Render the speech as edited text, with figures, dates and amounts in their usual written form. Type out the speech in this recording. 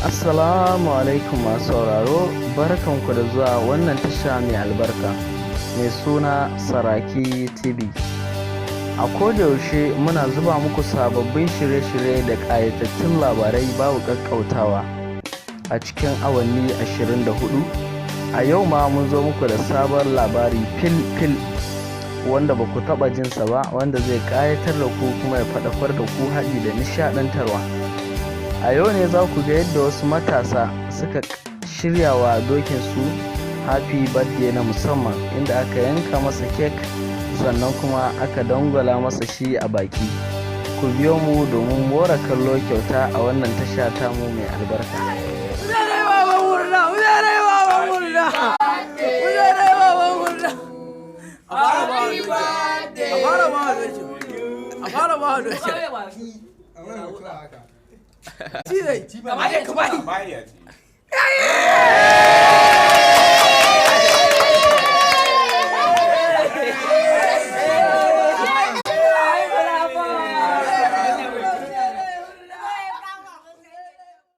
Assalamu alaikum masu sauraro, barkanku da zuwa wannan tasha mai albarka mai suna Saraki TV. A kodayaushe muna zuba muku sababbin shirye-shirye da ƙayatattun labarai babu ƙaƙƙautawa a cikin awanni 24. A yau ma mun zo muku da sabon labari fil wanda ba ku taɓa jinsa ba, wanda zai ƙayatar da ku kuma ya faɗakar da ku haɗi da nishaɗantarwa. A yau ne za ku ga yadda wasu matasa suka shirya wa dokinsu happy birthday na musamman, inda aka yanka masa kek sannan kuma aka dangwala masa shi a baki. Ku biyo mu domin more kallo kyauta a wannan tasha tamu mai albarka. Ci zai. Ci ba.